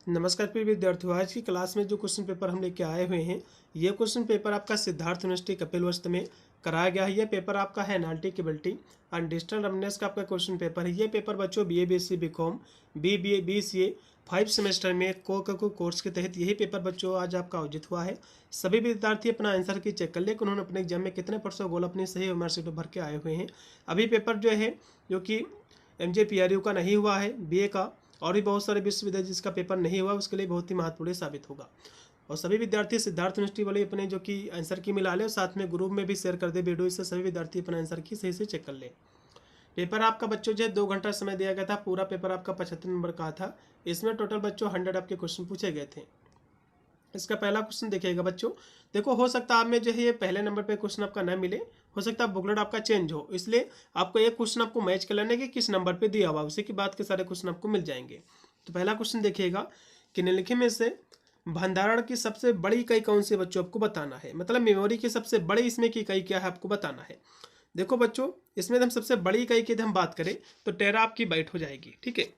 नमस्कार प्रिय विद्यार्थियों, आज की क्लास में जो क्वेश्चन पेपर हम लेके आए हुए हैं, ये क्वेश्चन पेपर आपका सिद्धार्थ यूनिवर्सिटी कपिलवस्तु में कराया गया है। ये पेपर आपका है एनआईटी केबिलिटी एंड डिजिटल रमनेस का आपका क्वेश्चन पेपर है। ये पेपर बच्चों BA BSc BCom BBA BCA 5 semester में कोर्स के तहत यही पेपर बच्चों आज आपका आयोजित हुआ है। सभी विद्यार्थी अपना आंसर की चेक कर ले कि उन्होंने अपने एग्जाम में कितने % गोल अपनी सही मार्कशीट भर के आए हुए हैं। अभी पेपर जो है जो कि MJPRU का नहीं हुआ है, BA का और भी बहुत सारे विश्वविद्यालय जिसका पेपर नहीं हुआ उसके लिए बहुत ही महत्वपूर्ण साबित होगा। और सभी विद्यार्थी सिद्धार्थ यूनिवर्सिटी वाले अपने जो कि आंसर की मिला ले और साथ में ग्रुप में भी शेयर कर दे वीडियो, इससे सभी विद्यार्थी अपना आंसर की सही से चेक कर ले। पेपर आपका बच्चों जो है 2 घंटा समय दिया गया था। पूरा पेपर आपका 75 नंबर का था। इसमें टोटल बच्चों 100 आपके क्वेश्चन पूछे गए थे। इसका पहला क्वेश्चन देखिएगा बच्चों, देखो हो सकता है आप में जो है ये पहले नंबर पे क्वेश्चन आपका न मिले, हो सकता है बुकलेट आपका चेंज हो, इसलिए आपको एक क्वेश्चन आपको मैच कर लेने के किस नंबर पे दिया हुआ, उसी की बात के सारे क्वेश्चन आपको मिल जाएंगे। तो पहला क्वेश्चन देखिएगा कि निम्नलिखित में से भंडारण की सबसे बड़ी इकाई कौन सी बच्चों आपको बताना है। मतलब मेमोरी की सबसे बड़ी इसमें की इकाई क्या है आपको बताना है। देखो बच्चों, इसमें हम सबसे बड़ी इकाई की हम बात करें तो टेरा आपकी बाइट हो जाएगी। ठीक है,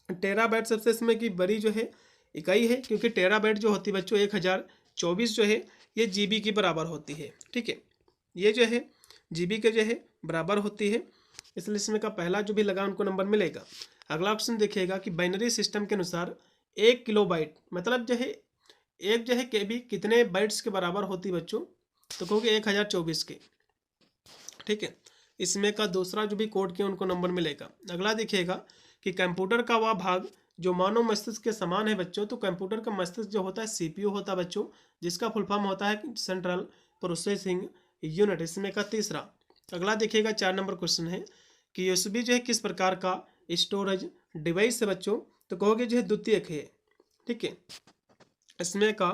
टेराबाइट सबसे इसमें की बड़ी जो है इकाई है, क्योंकि टेराबाइट जो होती है बच्चों 1024 जो है ये जीबी की बराबर होती है। ठीक है, ये जो है जीबी के जो है बराबर होती है, इसलिए इसमें का पहला जो भी लगा उनको नंबर मिलेगा। अगला ऑप्शन देखिएगा कि बाइनरी सिस्टम के अनुसार 1 किलोबाइट मतलब जो है एक जो है केबी कितने बाइट्स के बराबर होती बच्चों, तो कहोगे 1024 के। ठीक है, इसमें का दूसरा जो भी कोड किया उनको नंबर मिलेगा। अगला देखिएगा कि कंप्यूटर का वह भाग जो मानव मस्तिष्क के समान है बच्चों, तो कंप्यूटर का मस्तिष्क जो होता है CPU होता है बच्चों, जिसका फुल फॉर्म होता है सेंट्रल प्रोसेसिंग यूनिट। इसमें का तीसरा। अगला देखिएगा 4 नंबर क्वेश्चन है कि USB जो है किस प्रकार का स्टोरेज डिवाइस है बच्चों, तो कहोगे जो है द्वितीयक है। ठीक है, इसमें का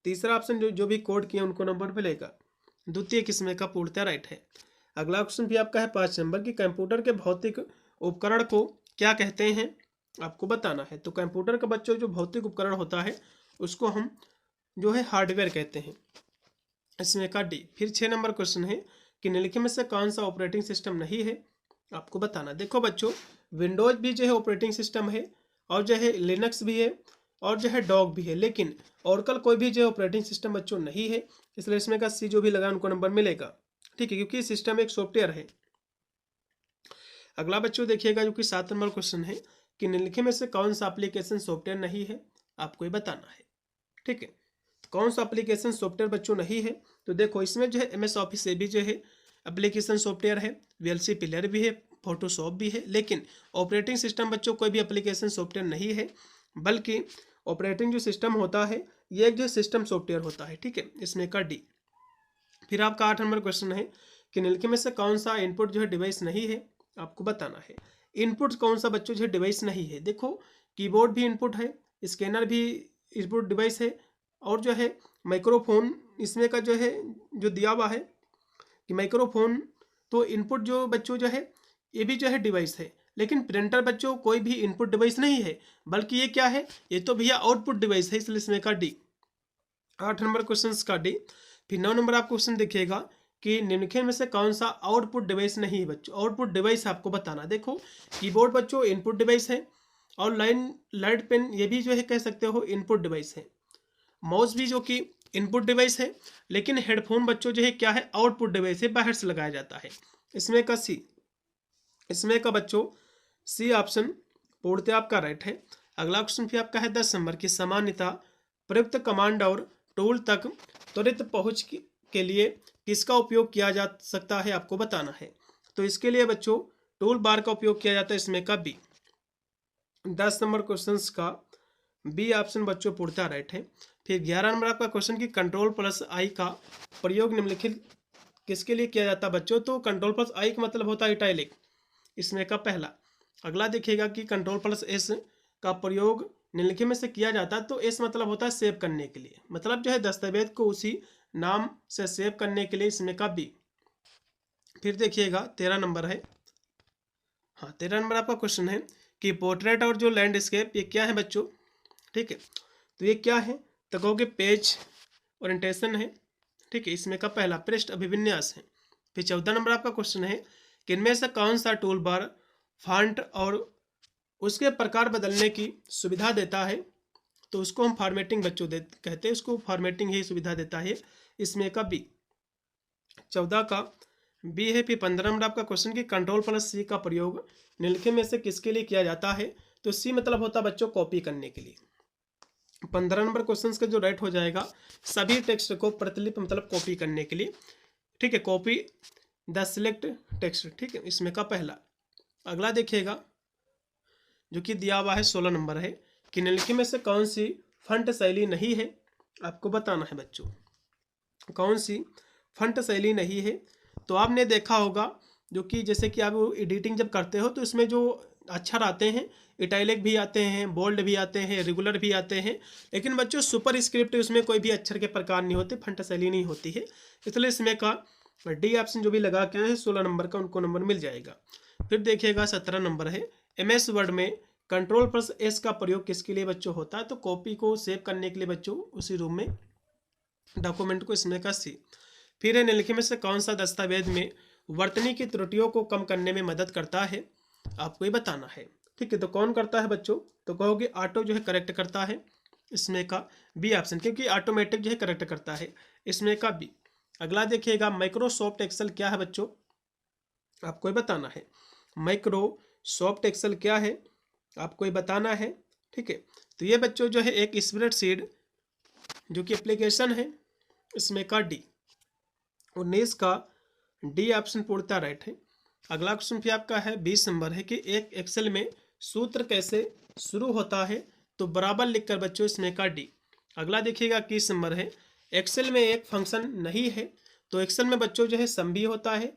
तीसरा ऑप्शन जो भी कोड किया उनको नंबर मिलेगा। द्वितीय किस्में का पूर्णतः राइट है। अगला क्वेश्चन भी आपका है 5 नंबर की कंप्यूटर के भौतिक उपकरण को क्या कहते हैं आपको बताना है। तो कंप्यूटर का बच्चों जो भौतिक उपकरण होता है उसको हम जो है हार्डवेयर कहते हैं। इसमें का डी। फिर 6 नंबर क्वेश्चन है कि निम्नलिखित में से कौन सा ऑपरेटिंग सिस्टम नहीं है आपको बताना। देखो बच्चों, विंडोज भी जो है ऑपरेटिंग सिस्टम है और जो है लिनक्स भी है और जो है डॉग भी है, लेकिन ओरेकल कोई भी जो है ऑपरेटिंग सिस्टम बच्चों नहीं है, इसलिए इसमें का सी जो भी लगा उनको नंबर मिलेगा। ठीक है, क्योंकि सिस्टम एक सॉफ्टवेयर है। अगला बच्चों देखिएगा जो कि 7 नंबर क्वेश्चन है कि निम्नलिखित में से कौन सा एप्लीकेशन सॉफ्टवेयर नहीं है आपको ये बताना है। ठीक है, कौन सा एप्लीकेशन सॉफ्टवेयर बच्चों नहीं है, तो देखो इसमें जो है MS ऑफिस से भी जो है एप्लीकेशन सॉफ्टवेयर है, VLC प्लेयर भी है, फोटोशॉप भी है, लेकिन ऑपरेटिंग सिस्टम बच्चों कोई भी एप्लीकेशन सॉफ्टवेयर नहीं है, बल्कि ऑपरेटिंग जो सिस्टम होता है ये एक जो सिस्टम सॉफ्टवेयर होता है। ठीक है, इसमें का डी। फिर आपका 8 नंबर क्वेश्चन है कि निम्नलिखित में से कौन सा इनपुट जो है डिवाइस नहीं है आपको बताना है। इनपुट कौन सा बच्चों जो है डिवाइस नहीं है, देखो कीबोर्ड भी इनपुट है, स्कैनर भी इनपुट डिवाइस है, और जो है माइक्रोफोन इसमें का जो है जो दिया हुआ है कि माइक्रोफोन, तो इनपुट जो बच्चों जो है ये भी जो है डिवाइस है, लेकिन प्रिंटर बच्चों कोई भी इनपुट डिवाइस नहीं है, बल्कि ये क्या है, ये तो भैया आउटपुट डिवाइस है, इसलिए इसमें का डी। 8 नंबर क्वेश्चन का डी। फिर 9 नंबर आप क्वेश्चन देखिएगा कि निम्नलिखित में से कौन सा आउटपुट डिवाइस नहीं है बच्चों। आउटपुट डिवाइस आपको बताना। देखो कीबोर्ड बच्चों इनपुट डिवाइस है, और लाइट पेन ये भी जो है कह सकते हो इनपुट डिवाइस है, माउस भी जो कि इनपुट डिवाइस है, लेकिन हेडफोन बच्चों जो है क्या है, आउटपुट डिवाइस है, बाहर से लगाया जाता है। इसमें का सी। इसमें का बच्चों सी ऑप्शन पूर्णतः आपका राइट है। अगला क्वेश्चन भी आपका है 10 नंबर की सामान्यता प्रयुक्त कमांड और टूल तक त्वरित पहुंच के लिए किसका उपयोग किया जा सकता है आपको बताना है। तो इसके लिए बच्चों टूल बार का उपयोग किया जाता है, इसमें का बी। 10 नंबर क्वेश्चन का बी ऑप्शन बच्चों पूर्णतः राइट है। फिर 11 नंबर आपका क्वेश्चन की कंट्रोल+I का प्रयोग निम्नलिखित किसके लिए किया जाता है बच्चों, तो कंट्रोल+I का मतलब होता है इटैलिक, इसमें का पहला। अगला देखिएगा कि कंट्रोल+S का प्रयोग निम्नलिखित में से किया जाता है, तो एस मतलब होता है सेव करने के लिए, मतलब जो है दस्तावेज को उसी नाम से सेव करने के लिए, इसमें का बी। फिर देखिएगा 13 नंबर है, हाँ 13 नंबर आपका क्वेश्चन है कि पोर्ट्रेट और जो लैंडस्केप ये क्या है बच्चों। ठीक है, तो ये क्या है, तो कहोगे पेज ओरिएंटेशन है। ठीक है, इसमें का पहला पृष्ठ अभिविन्यास है। फिर 14 नंबर आपका क्वेश्चन है कि इनमें से कौन सा टूल बार फॉन्ट और उसके प्रकार बदलने की सुविधा देता है तो उसको हम फॉर्मेटिंग बच्चों कहते हैं, उसको फॉर्मेटिंग ही सुविधा देता है। इसमें का बी। 14 का बी है। फिर 15 नंबर आपका क्वेश्चन की कंट्रोल प्लस सी का प्रयोग निम्नलिखित में से किसके लिए किया जाता है? तो सी मतलब होता है बच्चों कॉपी करने के लिए। 15 नंबर क्वेश्चन का जो राइट हो जाएगा सभी टेक्स्ट को प्रतिलिपि मतलब कॉपी करने के लिए, ठीक है, कॉपी द सिलेक्ट टेक्स्ट, ठीक है, इसमें का पहला। अगला देखिएगा जो कि दिया हुआ है 16 नंबर है कि निम्नलिखित में से कौन सी फंट शैली नहीं है, आपको बताना है बच्चों कौन सी फंट शैली नहीं है। तो आपने देखा होगा जो कि जैसे कि आप एडिटिंग जब करते हो तो इसमें जो अक्षर आते हैं इटैलिक भी आते हैं, बोल्ड भी आते हैं, रेगुलर भी आते हैं, लेकिन बच्चों सुपर स्क्रिप्ट उसमें कोई भी अक्षर के प्रकार नहीं होते, फंट शैली नहीं होती है। इसलिए इसमें का डी ऑप्शन जो भी लगा के आए हैं 16 नंबर का उनको नंबर मिल जाएगा। फिर देखिएगा 17 नंबर है MS वर्ड में कंट्रोल प्लस S का प्रयोग किसके लिए बच्चों होता है? तो कॉपी को सेव करने के लिए बच्चों उसी रूम में डॉक्यूमेंट को, इसमें का सी। फिर है निम्नलिखित में से कौन सा दस्तावेज में वर्तनी की त्रुटियों को कम करने में मदद करता है? आपको ये बताना है, ठीक है। तो कौन करता है बच्चों? तो कहोगे ऑटो जो है करेक्ट करता है, इसमें का बी ऑप्शन, क्योंकि ऑटोमेटिक जो है करेक्ट करता है, इसमें का बी। अगला देखिएगा माइक्रोसॉफ्ट एक्सेल क्या है बच्चों? आपको ये बताना है माइक्रोसॉफ्ट एक्सेल क्या है, आपको ये बताना है, ठीक है। तो ये बच्चों जो है एक स्प्रेडशीट जो कि एप्लीकेशन है, इसमें का डी। 19 का डी ऑप्शन पूर्णतः राइट है। अगला क्वेश्चन भी आपका है 20 नंबर है कि एक एक्सेल में सूत्र कैसे शुरू होता है? तो बराबर लिखकर बच्चों, इसमें का डी। अगला देखिएगा 21 नंबर है एक्सेल में एक फंक्शन नहीं है। तो एक्सेल में बच्चों जो है सम भी होता है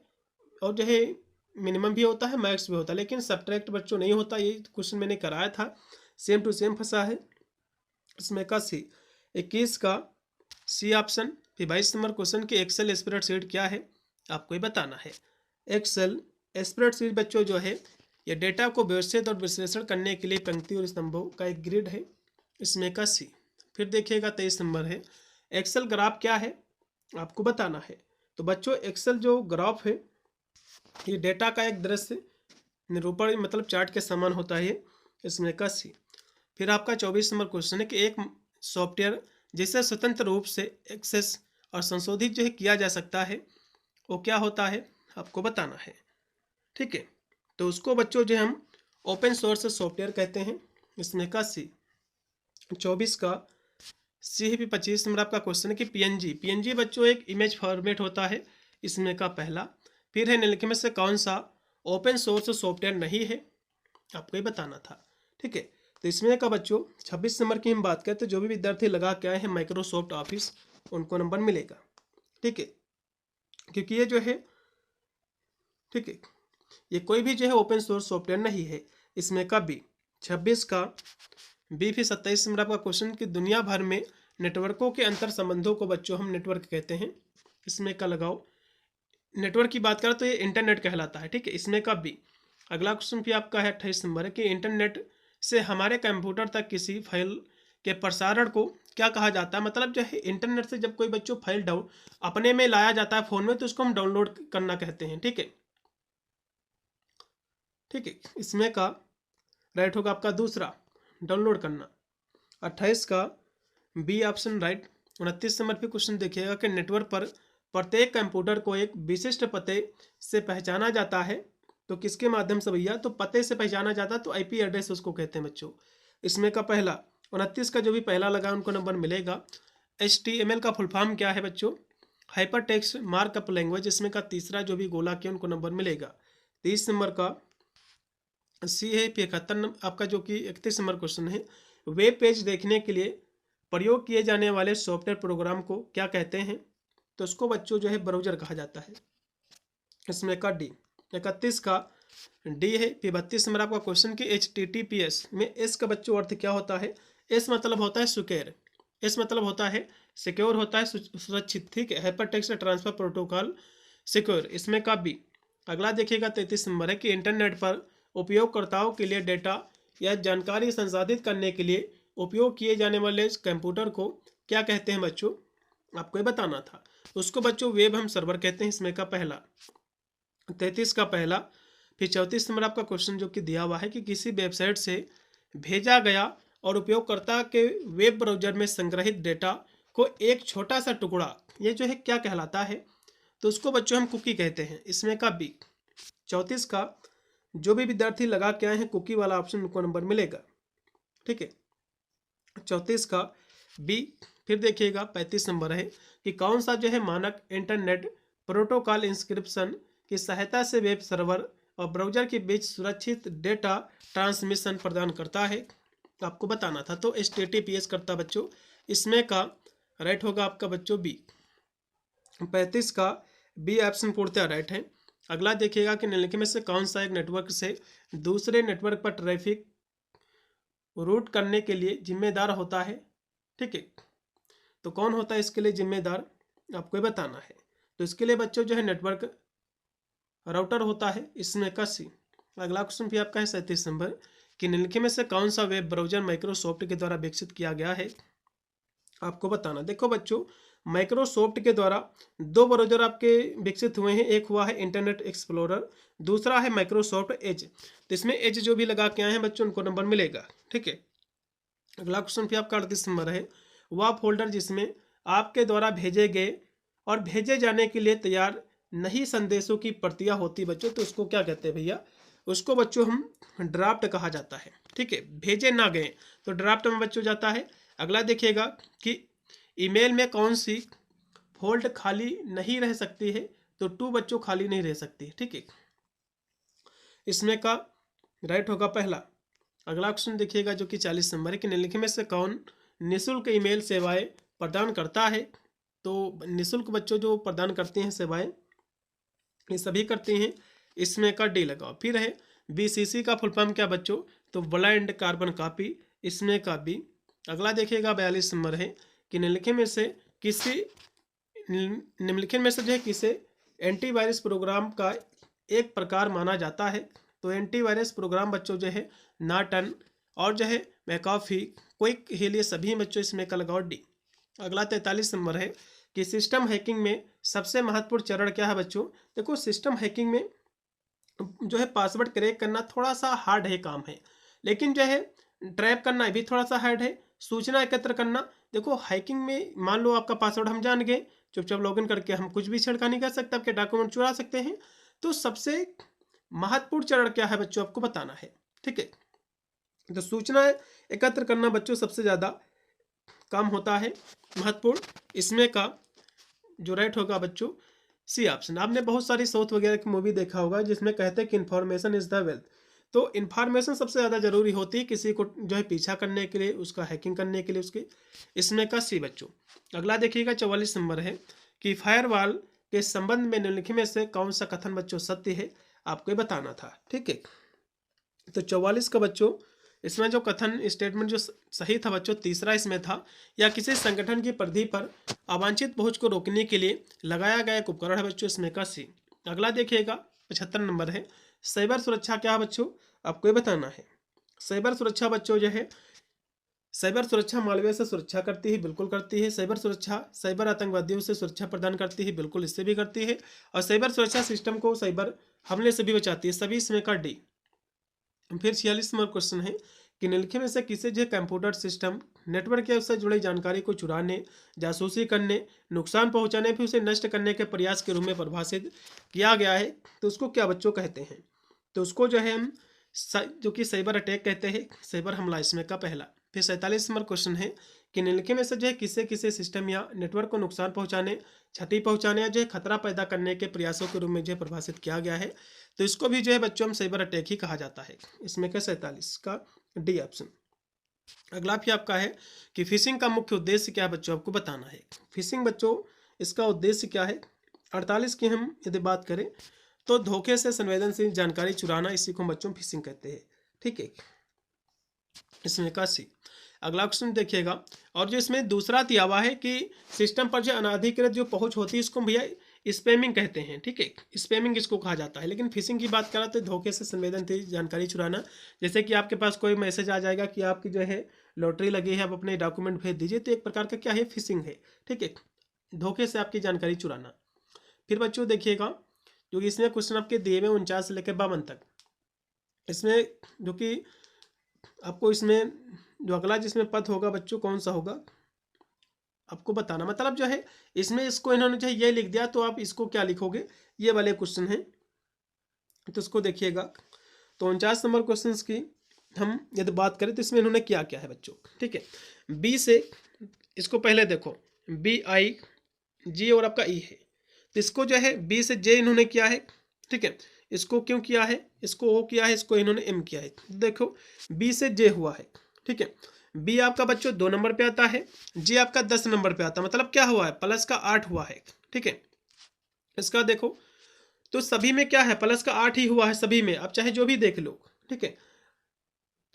और जो है मिनिमम भी होता है, मैक्स भी होता है, लेकिन सब्ट्रैक्ट बच्चों नहीं होता। ये क्वेश्चन मैंने कराया था, सेम टू सेम फंसा है, इसमें का सी। 21 का सी ऑप्शन। फिर 22 नंबर क्वेश्चन की एक्सेल स्प्रेडशीट क्या है, आपको ये बताना है। एक्सेल स्प्रेडशीट बच्चों जो है ये डेटा को व्यवस्थित और विश्लेषण करने के लिए पंक्ति और स्तंभों का एक ग्रिड है, इसमें का सी। फिर देखिएगा 23 नंबर है एक्सेल ग्राफ क्या है, आपको बताना है। तो बच्चों एक्सेल जो ग्राफ है ये डेटा का एक दृश्य निरूपण मतलब चार्ट के समान होता है, इसमें का सी। फिर आपका 24 नंबर क्वेश्चन है कि एक सॉफ्टवेयर जिसे स्वतंत्र रूप से एक्सेस और संशोधित जो है किया जा सकता है वो क्या होता है, आपको बताना है, ठीक है। तो उसको बच्चों जो हम ओपन सोर्स सॉफ्टवेयर कहते हैं, इसमें का सी। 24 का सी है। 25 नंबर आपका क्वेश्चन है कि पीएनजी बच्चों एक इमेज फॉर्मेट होता है, इसमें का पहला। फिर है निम्नलिखित में से कौन सा ओपन सोर्स सॉफ्टवेयर नहीं है, आपको ये बताना था, ठीक है। तो इसमें का बच्चों 26 नंबर की हम बात करें तो जो भी विद्यार्थी लगा के आए हैं माइक्रोसॉफ्ट ऑफिस उनको नंबर मिलेगा, ठीक है, क्योंकि ये जो है, ठीक है, ये कोई भी जो है ओपन सोर्स सॉफ्टवेयर नहीं है, इसमें का बी। 26 का बी। फिर 27 नंबर आपका क्वेश्चन कि दुनिया भर में नेटवर्कों के अंतर संबंधों को बच्चों हम नेटवर्क कहते हैं, इसमें का लगाओ। नेटवर्क की बात करें तो ये इंटरनेट कहलाता है, ठीक है, इसमें का बी। अगला क्वेश्चन भी आपका है 28 नंबर है कि इंटरनेट से हमारे कंप्यूटर तक किसी फाइल के प्रसारण को क्या कहा जाता है? मतलब जो है इंटरनेट से जब कोई बच्चों फाइल डाउन अपने में लाया जाता है फ़ोन में तो उसको हम डाउनलोड करना कहते हैं, ठीक है, ठीक है, इसमें का राइट होगा आपका दूसरा डाउनलोड करना। 28 का बी ऑप्शन राइट। 29 नंबर पे क्वेश्चन देखिएगा कि नेटवर्क पर प्रत्येक कंप्यूटर को एक विशिष्ट पते से पहचाना जाता है, तो किसके माध्यम से भैया? तो पते से पहचाना जाता है, तो आईपी एड्रेस उसको कहते हैं बच्चों, इसमें का पहला। 29 का जो भी पहला लगा उनको नंबर मिलेगा। HTML का फुल फॉर्म क्या है बच्चों? हाइपर टेक्स्ट मार्कअप लैंग्वेज, इसमें का तीसरा जो भी गोला किया उनको नंबर मिलेगा। 30 नंबर का सी है। 71 नंबर आपका जो कि 31 नंबर क्वेश्चन है वेब पेज देखने के लिए प्रयोग किए जाने वाले सॉफ्टवेयर प्रोग्राम को क्या कहते हैं? तो उसको बच्चों जो है ब्राउजर कहा जाता है, इसमें का डी। 31 का डी है। फिर 32 नंबर आपका क्वेश्चन कि HTTPS में एस का बच्चों अर्थ क्या होता है? एस मतलब होता है सिक्योर, एस मतलब होता है सिक्योर होता है सुरक्षित, ठीक है, hyper text transfer protocol secure, इसमें का बी। अगला देखिएगा 33 नंबर है कि इंटरनेट पर उपयोगकर्ताओं के लिए डेटा या जानकारी संसाधित करने के लिए उपयोग किए जाने वाले कंप्यूटर को क्या कहते हैं बच्चों? आपको ये बताना था। उसको बच्चों वेब हम सर्वर कहते हैं, इसमें का पहला। 33 का पहला। फिर 34 नंबर आपका क्वेश्चन जो कि दिया हुआ है कि किसी वेबसाइट से भेजा गया और उपयोगकर्ता के वेब ब्राउजर में संग्रहित डेटा को एक छोटा सा टुकड़ा, ये जो है क्या कहलाता है, तो उसको बच्चों हम कुकी कहते हैं। इसमें का बी। 34 का जो भी विद्यार्थी लगा के आए हैं कुकी वाला ऑप्शन उनको नंबर मिलेगा। ठीक है, 34 का बी। फिर देखिएगा 35 नंबर है कि कौन सा जो है मानक इंटरनेट प्रोटोकॉल इंस्क्रिप्शन की सहायता से वेब सर्वर और ब्राउजर के बीच सुरक्षित डेटा ट्रांसमिशन प्रदान करता है, आपको बताना था। तो HTTPS करता बच्चों, इसमें का राइट होगा आपका बच्चों बी। 35 का बी ऑप्शन पूर्णतः राइट है। अगला देखिएगा कि निम्नलिखित में से कौन सा एक नेटवर्क से दूसरे नेटवर्क पर ट्रैफिक रूट करने के लिए जिम्मेदार होता है। ठीक है, तो कौन होता है इसके लिए जिम्मेदार, आपको बताना है। तो इसके लिए बच्चों जो है नेटवर्क राउटर होता है, इसमें का सी। अगला क्वेश्चन भी आपका है 37 नंबर कि निम्नलिखित में से कौन सा वेब ब्राउजर माइक्रोसॉफ्ट के द्वारा विकसित किया गया है, आपको बताना। देखो बच्चों, माइक्रोसॉफ्ट के द्वारा दो ब्राउजर आपके विकसित हुए हैं, एक हुआ है इंटरनेट एक्सप्लोरर, दूसरा है माइक्रोसॉफ्ट एज। तो इसमें एज जो भी लगा के आए हैं बच्चों उनको नंबर मिलेगा। ठीक है, अगला क्वेश्चन भी आपका 38 नंबर है, वह फोल्डर जिसमें आपके द्वारा भेजे गए और भेजे जाने के लिए तैयार नहीं संदेशों की प्रतियां होती बच्चों, तो उसको क्या कहते हैं भैया, उसको बच्चों हम ड्राफ्ट कहा जाता है। ठीक है, भेजे ना गए तो ड्राफ्ट में बच्चों जाता है। अगला देखिएगा कि ईमेल में कौन सी फोल्ड खाली नहीं रह सकती है, तो टू बच्चों खाली नहीं रह सकती। ठीक है, इसमें का राइट होगा पहला। अगला क्वेश्चन देखिएगा जो कि 40 नंबर है कि निम्नलिखित में से कौन निःशुल्क ईमेल सेवाएं प्रदान करता है। तो निःशुल्क बच्चों जो प्रदान करते हैं सेवाएं, ये सभी करते हैं, इसमें का डी लगाओ। फिर है BCC का फुल फॉर्म क्या बच्चों, तो ब्लाइंड कार्बन कॉपी, इसमें का बी। अगला देखिएगा 42 नंबर है कि निम्नलिखित में से जो है किसे एंटीवायरस प्रोग्राम का एक प्रकार माना जाता है। तो एंटीवायरस प्रोग्राम बच्चों जो है नॉर्टन और जो है मैकाफी, क्विक हिल, ये सभी बच्चों इसमें का लगाओ डी। अगला 43 नंबर है कि सिस्टम हैकिंग में सबसे महत्वपूर्ण चरण क्या है बच्चों। देखो, सिस्टम हैकिंग में जो है पासवर्ड क्रैक करना थोड़ा सा हार्ड है काम है, लेकिन जो है ट्रैप करना भी थोड़ा सा हार्ड है। सूचना एकत्र करना, देखो हैकिंग में मान लो आपका पासवर्ड हम जान गए, चुपचाप लॉगिन करके हम कुछ भी छेड़खानी कर सकते हैं, आपके डॉक्यूमेंट चुरा सकते हैं। तो सबसे महत्वपूर्ण चरण क्या है बच्चों, आपको बताना है। ठीक है, तो सूचना एकत्र करना बच्चों सबसे ज़्यादा काम होता है महत्वपूर्ण। इसमें का जो राइट होगा बच्चों सी ऑप्शन। आपने बहुत सारी साउथ वगैरह की मूवी देखा होगा जिसमें कहते हैं कि इन्फॉर्मेशन इज द वेल्थ। तो इन्फॉर्मेशन सबसे ज़्यादा जरूरी होती है किसी को जो है पीछा करने के लिए, उसका हैकिंग करने के लिए उसकी, इसमें का सी बच्चों। अगला देखिएगा 44 नंबर है कि फायरवॉल के संबंध में निम्नलिखित में से कौन सा कथन बच्चों सत्य है, आपको ये बताना था। ठीक है, तो 44 का बच्चों इसमें जो कथन स्टेटमेंट जो सही था बच्चों, तीसरा इसमें था, या किसी संगठन की परिधि पर अवांछित पहुंच को रोकने के लिए लगाया गया एक उपकरण है बच्चों, इसमें का सी। अगला देखिएगा 75 नंबर है, साइबर सुरक्षा क्या है बच्चों, आपको ये बताना है। साइबर सुरक्षा बच्चों जो है, साइबर सुरक्षा मालवेयर से सुरक्षा करती है, बिल्कुल करती है। साइबर सुरक्षा साइबर आतंकवादियों से सुरक्षा प्रदान करती है, बिल्कुल इससे भी करती है। और साइबर सुरक्षा सिस्टम को साइबर हमले से भी बचाती है, सभी इसमें का डी। फिर 46 नंबर क्वेश्चन है कि निम्नलिखित में से किसे जो कंप्यूटर सिस्टम नेटवर्क या उससे जुड़ी जानकारी को चुराने, जासूसी करने, नुकसान पहुंचाने, फिर उसे नष्ट करने के प्रयास के रूप में परिभाषित किया गया है, तो उसको क्या बच्चों कहते हैं। तो उसको जो है हम जो कि साइबर अटैक कहते हैं, साइबर हमला इसमें का पहला। फिर 47 नंबर क्वेश्चन है कि निम्नलिखित में से जो है किसे किसे सिस्टम या नेटवर्क को नुकसान पहुंचाने, क्षति पहुंचाने या जो है खतरा पैदा करने के प्रयासों के रूप में जो है परिभाषित किया गया है, तो इसको भी जो है बच्चों हम साइबर अटैक ही कहा जाता है। इसमें का 47 का डी ऑप्शन। अगला भी आपका है कि फिशिंग का मुख्य उद्देश्य क्या है बच्चों, आपको बताना है। फिशिंग बच्चों इसका उद्देश्य क्या है। 48 की हम यदि बात करें तो धोखे से संवेदनशील जानकारी चुराना, इसी को बच्चों फिशिंग कहते हैं। ठीक है, इसमें का सी। अगला क्वेश्चन देखिएगा, और जो इसमें दूसरा दिया हुआ है कि सिस्टम पर जो अनाधिकृत जो पहुंच होती है इसको भैया स्पैमिंग कहते हैं। ठीक है, स्पैमिंग इसको कहा जाता है। लेकिन फिशिंग की बात करा तो धोखे से संवेदनशील जानकारी चुराना, जैसे कि आपके पास कोई मैसेज आ जाएगा कि आपकी जो है लॉटरी लगी है, आप अपने डॉक्यूमेंट भेज दीजिए, तो एक प्रकार का क्या है, फिशिंग है। ठीक है, धोखे से आपकी जानकारी चुराना। फिर बच्चों देखिएगा जो कि इसमें क्वेश्चन आपके दिए हुए 49 से लेकर 52 तक, इसमें जो कि आपको इसमें जो अगला जिसमें पद होगा बच्चों कौन सा होगा आपको बताना। मतलब जो है इसमें इसको इन्होंने जो है ये लिख दिया, तो आप इसको क्या लिखोगे, ये वाले क्वेश्चन है, तो इसको देखिएगा। तो 49 नंबर क्वेश्चन की हम यदि बात करें तो इसमें इन्होंने क्या क्या है बच्चों, ठीक है। बी से इसको पहले देखो, बी आई जी और आपका ई है, तो इसको जो है बी से जे इन्होंने किया है, ठीक है। इसको क्यों किया है, इसको ओ किया है, इसको इन्होंने एम किया है। देखो बी से जे हुआ है, ठीक है। बी आपका बच्चों 2 नंबर पे आता है, जे आपका 10 नंबर पे आता है, मतलब क्या हुआ है प्लस का 8 हुआ है, ठीक है। इसका देखो तो सभी में क्या है प्लस का 8 ही हुआ है सभी में, अब चाहे जो भी देख लो, ठीक है।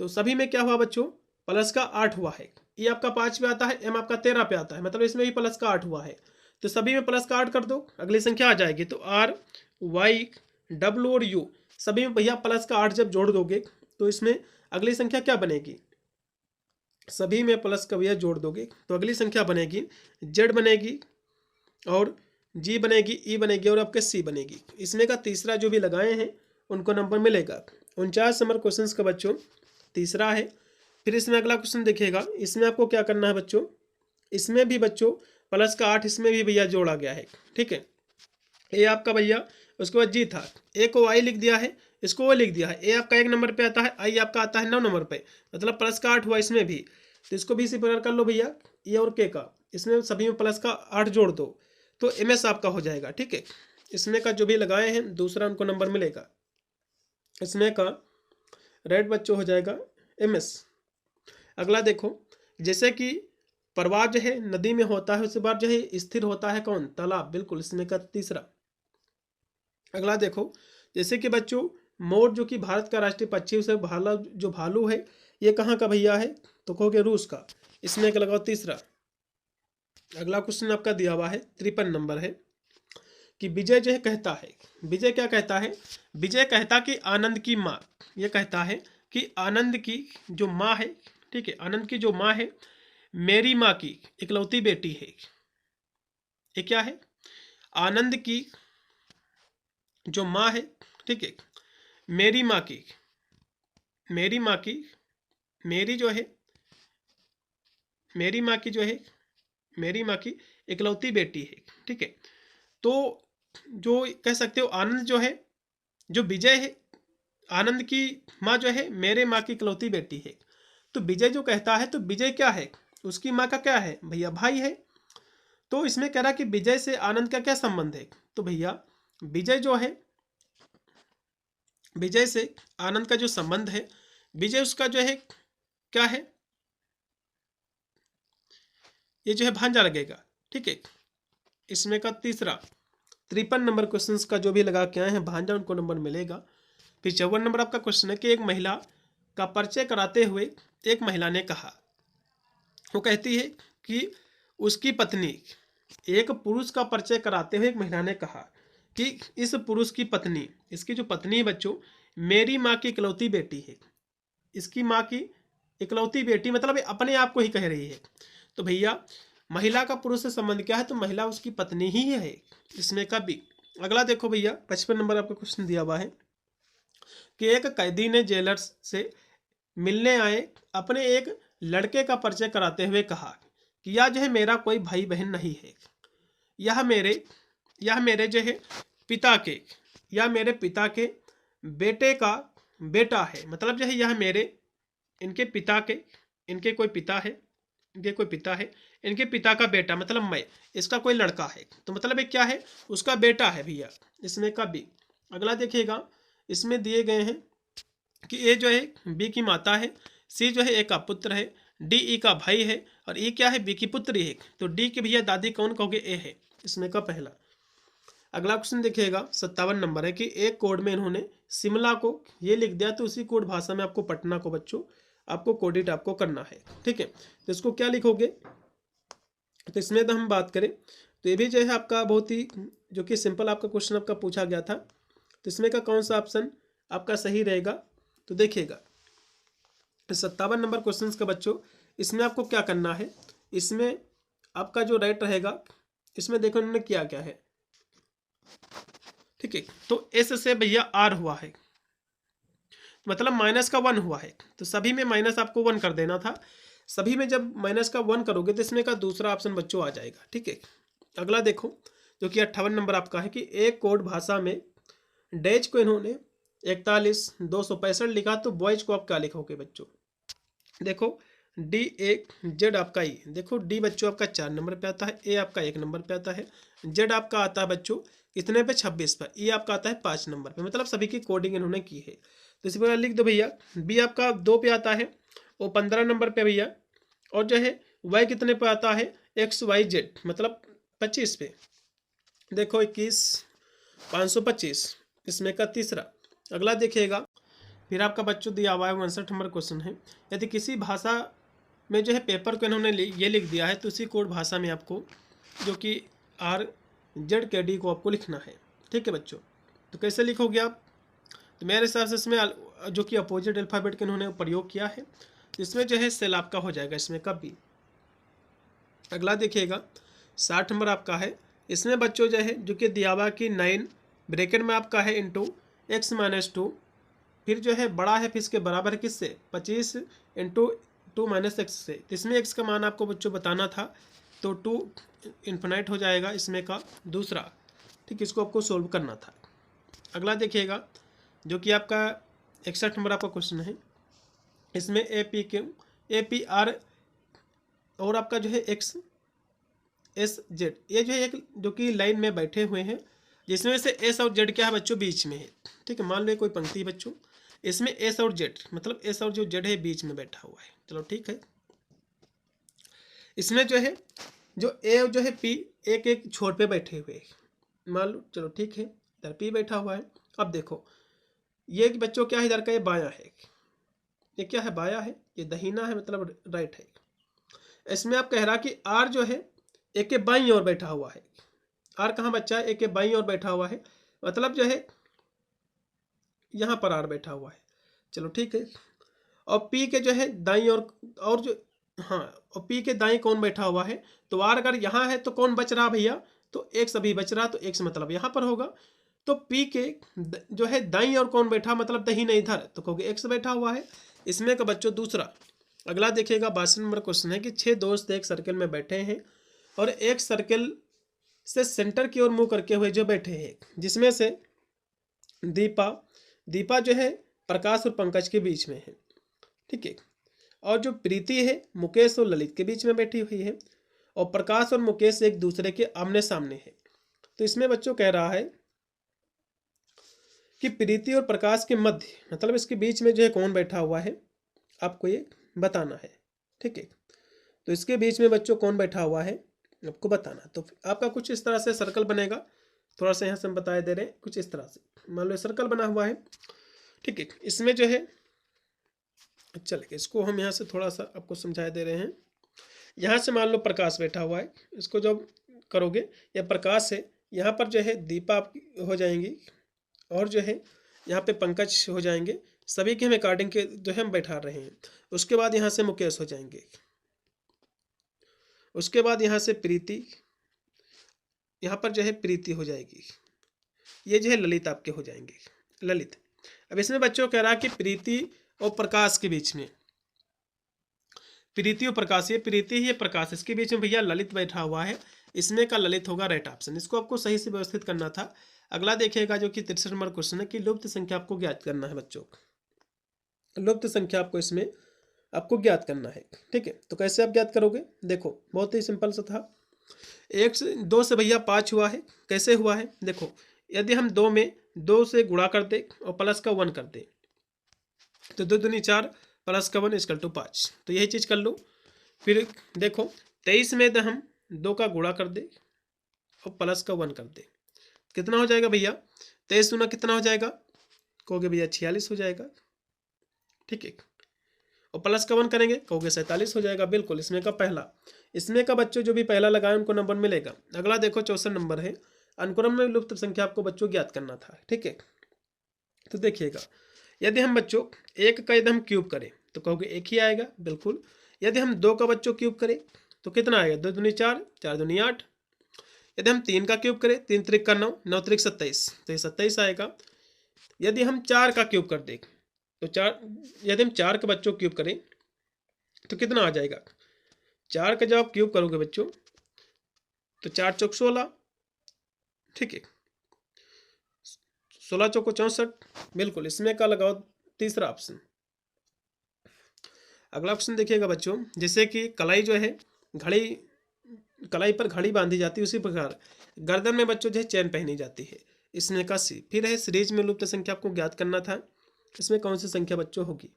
तो सभी में क्या हुआ बच्चों प्लस का 8 हुआ है। ये आपका 5 पे आता है, एम आपका 13 पे आता है, मतलब इसमें भी प्लस का 8 हुआ है। तो सभी में प्लस का 8 कर दो, अगली संख्या आ जाएगी। तो आर वाई डब्ल्यू और यू सभी में भैया प्लस का 8 जब जोड़ दोगे तो इसमें अगली संख्या क्या बनेगी, सभी में प्लस का भैया जोड़ दोगे तो अगली संख्या बनेगी जेड बनेगी और जी बनेगी, ई बनेगी और आपके सी बनेगी। इसमें का तीसरा जो भी लगाए हैं उनको नंबर मिलेगा। 49 नंबर क्वेश्चन का बच्चों तीसरा है। फिर इसमें अगला क्वेश्चन देखिएगा, इसमें आपको क्या करना है बच्चों, इसमें भी बच्चों प्लस का 8 इसमें भी भैया जोड़ा गया है, ठीक है। ए आपका भैया उसके बाद जी था, ए को आई लिख दिया है, इसको वो लिख दिया है। ए आपका 1 नंबर पे आता है, आई आपका आता है 9 नंबर पे, मतलब प्लस का 8 हुआ इसमें भी। तो इसको भी इसी प्रकार कर लो भैया, ए और के का इसमें सभी में प्लस का 8 जोड़ दो तो एम एस आपका हो जाएगा, ठीक है। इसमें का जो भी लगाए हैं दूसरा उनको नंबर मिलेगा। इसमें का रेड बच्चों हो जाएगा एम एस। अगला देखो जैसे कि प्रवाह जो है नदी में होता है उसके बाद जो है स्थिर होता है कौन, तालाब, बिल्कुल इसमें का तीसरा। अगला देखो जैसे कि बच्चों मोर जो कि भारत का राष्ट्रीय पक्षी उसे भाला जो भालू है ये कहाँ का भैया है, तो कहोगे रूस का, इसमें का लगाओ तीसरा। अगला क्वेश्चन आपका दिया हुआ है 53 नंबर है कि विजय जो है कहता है, विजय क्या कहता है, विजय कहता कि आनंद की माँ, ये कहता है कि आनंद की जो माँ है, ठीक है, आनंद की जो माँ है मेरी माँ की इकलौती बेटी है। ये क्या है, आनंद की जो माँ है, ठीक है, मेरी माँ की, मेरी माँ की, मेरी जो है मेरी माँ की जो है मेरी माँ की इकलौती बेटी है, ठीक है। तो जो कह सकते हो आनंद जो है, जो विजय है, आनंद की माँ जो है मेरे माँ की इकलौती बेटी है। तो विजय जो कहता है तो विजय क्या है, उसकी माँ का क्या है भैया भाई है। तो इसमें कह रहा कि विजय से आनंद का क्या संबंध है, तो भैया विजय जो है, विजय से आनंद का जो संबंध है, विजय उसका जो है क्या है, ये जो है भांजा लगेगा, ठीक है। इसमें का तीसरा 53 नंबर क्वेश्चन का जो भी लगा के आए हैं भांजा उनको नंबर मिलेगा। फिर 54 नंबर आपका क्वेश्चन है कि एक महिला का परिचय कराते हुए एक महिला ने कहा, वो कहती है कि उसकी पत्नी, एक पुरुष का परिचय कराते हुए एक महिला ने कहा कि इस पुरुष की पत्नी, इसकी जो पत्नी है बच्चों मेरी माँ की इकलौती बेटी है। इसकी माँ की इकलौती बेटी मतलब अपने आप को ही कह रही है। तो भैया महिला का पुरुष से संबंध क्या है, तो महिला उसकी पत्नी ही है, इसमें का भी। अगला देखो भैया 55 नंबर आपका क्वेश्चन दिया हुआ है कि एक कैदी ने जेलर से मिलने आए अपने एक लड़के का परिचय कराते हुए कहा कि यह जो है मेरा कोई भाई बहन नहीं है, यह मेरे जो है पिता के, यह मेरे पिता के बेटे का बेटा है। मतलब जो है यह मेरे इनके पिता के, इनके कोई पिता है, इनके कोई पिता है, इनके पिता का बेटा मतलब मैं, इसका कोई लड़का है, तो मतलब ये क्या है उसका बेटा है भैया, इसमें का बी। अगला देखिएगा इसमें दिए गए हैं कि ए जो है बी की माता है, सी जो है ए का पुत्र है, डी ई का भाई है और ई क्या है बी की पुत्री है। तो डी की भैया दादी कौन कहोगे, ए है, इसमें का पहला। अगला क्वेश्चन देखिएगा 57 नंबर है कि एक कोड में इन्होंने शिमला को ये लिख दिया, तो उसी कोड भाषा में आपको पटना को बच्चों आपको कोडिट आपको करना है, ठीक है। तो इसको क्या लिखोगे, तो इसमें तो हम बात करें तो ये भी जो है आपका बहुत ही जो कि सिंपल आपका क्वेश्चन आपका पूछा गया था। तो इसमें का कौन सा ऑप्शन आपका सही रहेगा, तो देखिएगा 57 नंबर क्वेश्चन का बच्चों इसमें आपको क्या करना है, इसमें आपका जो राइट रहेगा, इसमें देखो इन्होंने किया क्या है, ठीक है। तो एस से भैया आर हुआ है, मतलब माइनस का 1 हुआ है, तो सभी में माइनस आपको 1 कर देना था। सभी में जब माइनस का 1 करोगे तो इसमें का दूसरा ऑप्शन बच्चों आ जाएगा। ठीक है, अगला देखो जो कि 58 नंबर आपका है कि एक कोड भाषा में डैच को इन्होंने 41 265 लिखा, तो बॉयज को आप क्या लिखोगे बच्चों? देखो डी ए जेड आपका ई, देखो डी बच्चों आपका 4 नंबर पे आता है, ए आपका 1 नंबर पे आता है, जेड आपका आता है बच्चों कितने पे 26 पर, ई आपका आता है 5 नंबर पे, मतलब सभी की कोडिंग इन्होंने की है। तो इसी प्रकार लिख दो भैया। बी आपका 2 पे आता है, वो 15 नंबर पे भैया, और जो है वाई कितने पे आता है, एक्स वाई जेड मतलब 25 पे, देखो 21 525 इसमें का तीसरा। अगला देखिएगा, फिर आपका बच्चों दिया हुआ है 59 नंबर क्वेश्चन है, यदि किसी भाषा में जो है पेपर को इन्होंने ये लिख दिया है, तो उसी कोड भाषा में आपको जो कि आर जेड के डी को आपको लिखना है। ठीक है बच्चों, तो कैसे लिखोगे आप? तो मेरे हिसाब से इसमें जो कि अपोजिट अल्फ़ाबेट के इन्होंने प्रयोग किया है, इसमें जो है सेल आपका हो जाएगा इसमें का बी। अगला देखिएगा 60 नंबर आपका है, इसमें बच्चों जो है जो कि दिया हुआ कि 9 ब्रैकेट में आपका है इंटू x-2, फिर जो है बड़ा है फिर इसके बराबर है किससे, 25 इंटू 2 - x से, इसमें x का मान आपको बच्चों बताना था, तो 2 इन्फिनाइट हो जाएगा इसमें का दूसरा। ठीक, इसको आपको सोल्व करना था। अगला देखिएगा जो कि आपका 61 नंबर आपका क्वेश्चन है, इसमें ए पी आर और आपका जो है एक्स एस जेड, ये जो है एक जो कि लाइन में बैठे हुए हैं, जिसमें से एस और जेड क्या है बच्चों बीच में है। ठीक है, मान लो कोई पंक्ति बच्चों, इसमें एस और जेड मतलब एस और जो जेड है बीच में बैठा हुआ है। चलो ठीक है, इसमें जो है जो ए और जो है पी एक एक छोर पे बैठे हुए मान लो। चलो ठीक है, इधर पी बैठा हुआ है। अब देखो ये बच्चों क्या है, इधर का ये बायां है, ये क्या है बायां है, ये दहीना है मतलब राइट है। इसमें आप कह रहा कि आर जो है एक के बाईं ओर बैठा हुआ है, आर कहाँ बच्चा है, एक के बाईं ओर बैठा हुआ है, मतलब जो है यहाँ पर आर बैठा हुआ है। चलो ठीक है, और पी के जो है दाईं और जो हाँ, और पी के दाईं कौन बैठा हुआ है, तो आर अगर यहाँ है तो कौन बच रहा भैया, तो एक्स अभी बच रहा, तो एक्स मतलब यहाँ पर होगा। तो पी के जो है दाईं और कौन बैठा मतलब दाहिने इधर, तो कहोगे एक्स बैठा हुआ है। इसमें का बच्चों दूसरा। अगला देखिएगा 62 नंबर क्वेश्चन है कि 6 दोस्त एक सर्कल में बैठे हैं और एक सर्कल से सेंटर की ओर मुंह करके हुए जो बैठे हैं, जिसमें से दीपा जो है प्रकाश और पंकज के बीच में है। ठीक है, और जो प्रीति है मुकेश और ललित के बीच में बैठी हुई है, और प्रकाश और मुकेश एक दूसरे के आमने सामने है। तो इसमें बच्चों कह रहा है कि प्रीति और प्रकाश के मध्य मतलब इसके बीच में जो है कौन बैठा हुआ है, आपको ये बताना है। ठीक है, तो इसके बीच में बच्चों कौन बैठा हुआ है आपको बताना। तो आपका कुछ इस तरह से सर्कल बनेगा, थोड़ा सा यहाँ से हम बताए दे रहे हैं, कुछ इस तरह से मान लो सर्कल बना हुआ है। ठीक है, इसमें जो है चलिए इसको हम यहाँ से थोड़ा सा आपको समझा दे रहे हैं। यहाँ से मान लो प्रकाश बैठा हुआ है, इसको जब करोगे यह प्रकाश है, यहाँ पर जो है दीपा हो जाएंगी, और जो है यहाँ पे पंकज हो जाएंगे, सभी के हम अकॉर्डिंग के जो है हम बैठा रहे हैं। उसके बाद यहाँ से मुकेश हो जाएंगे, उसके बाद यहाँ से प्रीति, यहाँ पर जो है प्रीति हो जाएगी, ये जो है ललित आपके हो जाएंगे ललित। अब इसमें बच्चों कह रहा है कि प्रीति और प्रकाश के बीच में, प्रीति और प्रकाश, ये प्रीति है प्रकाश, इसके बीच में भैया ललित बैठा हुआ है, इसमें का ललित होगा राइट ऑप्शन। इसको आपको सही से व्यवस्थित करना था। अगला देखिएगा जो कि 63 नंबर क्वेश्चन है कि लुप्त संख्या आपको ज्ञात करना है बच्चों, लुप्त संख्या आपको इसमें आपको ज्ञात करना है। ठीक है, तो कैसे आप ज्ञात करोगे, देखो बहुत ही सिंपल सा था। 2 से भैया 5 हुआ है, कैसे हुआ है देखो, यदि हम 2 में 2 से गुणा कर दे और प्लस का 1 कर दे, तो 2 दूनी 4 प्लस का 1 = 5, तो यही चीज़ कर लो। फिर देखो 23 में यदि हम 2 का गुणा कर दे और प्लस का 1 कर दे, कितना हो जाएगा भैया, 23 दूना कितना हो जाएगा, कहोगे भैया 46 हो जाएगा। ठीक है, और प्लस का 1 करेंगे कहोगे 47 हो जाएगा। बिल्कुल, इसमें का पहला, इसमें का बच्चों जो भी पहला लगाए उनको नंबर मिलेगा। अगला देखो 64 नंबर है, अनुक्रम में लुप्त संख्या आपको बच्चों ज्ञात करना था। ठीक है, तो देखिएगा यदि हम बच्चों 1 का यदि हम क्यूब करें तो कहोगे 1 ही आएगा। बिल्कुल, यदि हम 2 का बच्चों क्यूब करें तो कितना आएगा, 2 दूनी 4, 4 दूनी 8। यदि हम 3 का क्यूब करें, 3 त्रिक 9, 9 त्रिक 27, तो ये 27 आएगा। यदि हम 4 का क्यूब कर दें तो 4, यदि हम 4 का बच्चों क्यूब करें तो कितना आ जाएगा? 4 का जब आप क्यूब करोगे बच्चों तो 4 चौक 16, ठीक है, 16 चौको 64, बिल्कुल इसमें का लगाओ तीसरा ऑप्शन। अगला ऑप्शन देखिएगा बच्चों, जैसे कि कलाई जो है घड़ी, कलाई पर घड़ी बांधी जाती है, उसी प्रकार गर्दन में बच्चों जो है चैन पहनी जाती है, इसमें का सी। फिर है सीरीज में लुप्त संख्या आपको ज्ञात करना था, इसमें कौन सी संख्या बच्चों होगी?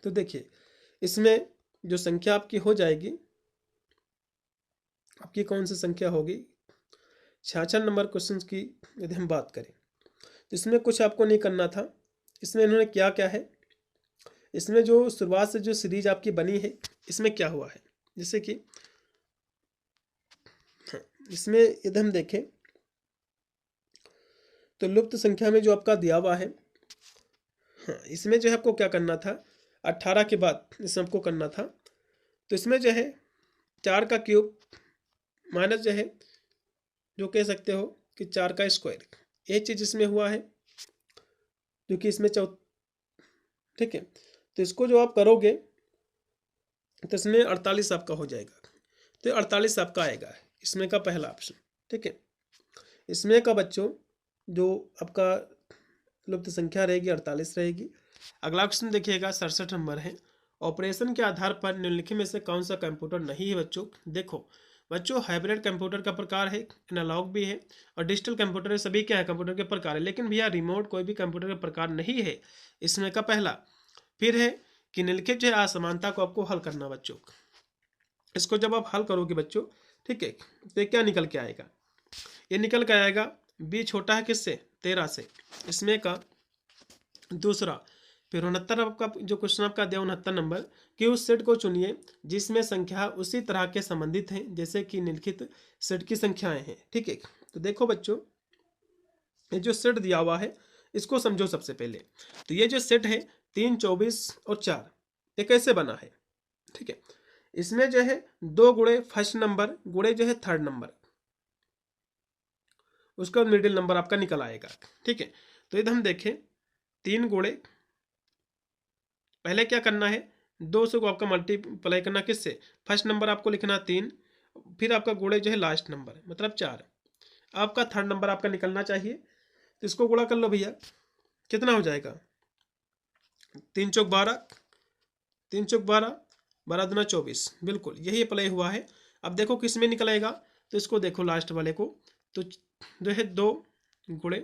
तो देखिए इसमें जो संख्या आपकी हो जाएगी, आपकी कौन सी संख्या होगी? 66 नंबर क्वेश्चन की यदि हम बात करें तो इसमें कुछ आपको नहीं करना था। इसमें इन्होंने क्या क्या है, इसमें जो शुरुआत से जो सीरीज आपकी बनी है इसमें क्या हुआ है, जैसे कि इसमें यदि हम देखें तो लुप्त संख्या में जो आपका दिया हुआ है, हाँ इसमें जो है आपको क्या करना था, 18 के बाद इसमें आपको करना था। तो इसमें जो है 4 का क्यूब माइनस जो है, जो कह सकते हो कि 4 का स्क्वायर, ये चीज़ इसमें हुआ है जो कि इसमें ठीक है। तो इसको जो आप करोगे तो इसमें 48 आपका हो जाएगा, तो 48 आपका आएगा इसमें का पहला ऑप्शन, ठीक है। इसमें का बच्चों जो आपका लुप्त संख्या रहेगी 48 रहेगी। अगला क्वेश्चन देखिएगा 67 नंबर है, ऑपरेशन के आधार पर निम्नलिखित में से कौन सा कंप्यूटर नहीं है बच्चों? देखो बच्चों हाइब्रिड कंप्यूटर का प्रकार है, एनालॉग भी है और डिजिटल कंप्यूटर है, सभी क्या है कंप्यूटर के प्रकार है, लेकिन भैया रिमोट कोई भी कंप्यूटर का प्रकार नहीं है इसमें का पहला। फिर है कि निम्नलिखित जो है असमानता को आपको हल करना बच्चों, इसको जब आप हल करोगे बच्चों, ठीक है, तो क्या निकल के आएगा? ये निकल के आएगा बी छोटा है किससे? 13 से, इसमें का दूसरा। फिर 69 आपका जो क्वेश्चन आपका दिया 69 नंबर कि उस सेट को चुनिए जिसमें संख्या उसी तरह के संबंधित हैं जैसे कि निम्नलिखित सेट की संख्याएं हैं, ठीक है। तो देखो बच्चों ये जो सेट दिया हुआ है इसको समझो सबसे पहले। तो ये जो सेट है 3, 24 और 4, ये कैसे बना है, ठीक है। इसमें जो है 2 गुणे फर्स्ट नंबर गुणे जो है थर्ड नंबर, उसका मिडिल नंबर आपका निकल आएगा, ठीक है। तो यदि हम देखें 3 गुणे, पहले क्या करना है 200 को आपका मल्टीप्लाई करना किससे? फर्स्ट नंबर आपको लिखना 3, फिर आपका गुणे जो है लास्ट नंबर मतलब 4, आपका थर्ड नंबर आपका निकलना चाहिए। तो इसको गुणा कर लो भैया, कितना हो जाएगा? 3 चौक 12, 3 चौक 12, 12 दूना 24, बिल्कुल यही अप्लाई हुआ है। अब देखो किस में निकलेगा, तो इसको देखो लास्ट वाले को, तो जो है 2 गुणे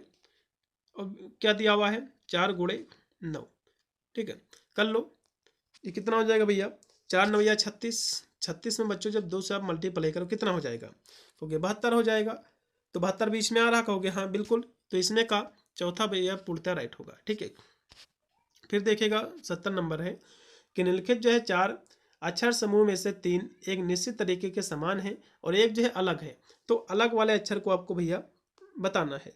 और क्या दिया हुआ है 4 गुणे 9, ठीक है, कर लो। ये कितना हो जाएगा भैया? 4 9 या 36, 36 में बच्चों जब 2 से आप मल्टीप्लाई करो कितना हो जाएगा? क्योंकि 72 हो जाएगा, तो 72 बीच में आ रहा कहोगे, हाँ बिल्कुल, तो इसमें का चौथा भैया पूर्णतः राइट होगा, ठीक है। फिर देखिएगा 70 नंबर है कि निम्नलिखित जो है 4 अक्षर समूह में से 3 एक निश्चित तरीके के समान है और एक जो है अलग है, तो अलग वाले अक्षर को आपको भैया बताना है,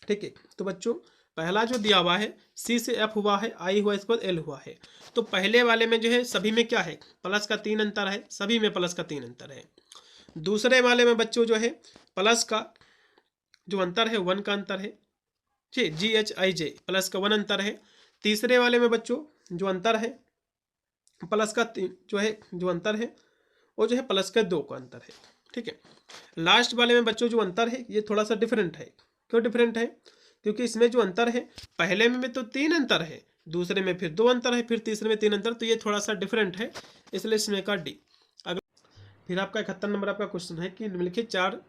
ठीक है। तो बच्चों पहला जो दिया हुआ है सी से एफ हुआ है, आई हुआ, इसके बाद एल हुआ है। तो पहले वाले में जो है सभी में क्या है प्लस का 3 अंतर है, सभी में प्लस का 3 अंतर है। दूसरे वाले में बच्चों जो है प्लस का जो अंतर है 1 का अंतर है, ठीक, जी एच आई जे प्लस का 1 अंतर है। तीसरे वाले में बच्चों जो अंतर है प्लस का जो है जो अंतर है वो जो है प्लस का 2 का अंतर है, ठीक है। लास्ट वाले में बच्चों जो अंतर है ये थोड़ा सा डिफरेंट है। क्यों डिफरेंट है? क्योंकि इसमें जो अंतर है पहले में तो 3 अंतर है, दूसरे में फिर 2 अंतर है, फिर तीसरे में 3 अंतर, तो ये थोड़ा सा डिफरेंट है, इसलिए इसमें का डी। अगर फिर आपका 71 नंबर आपका क्वेश्चन है कि निम्नलिखित 4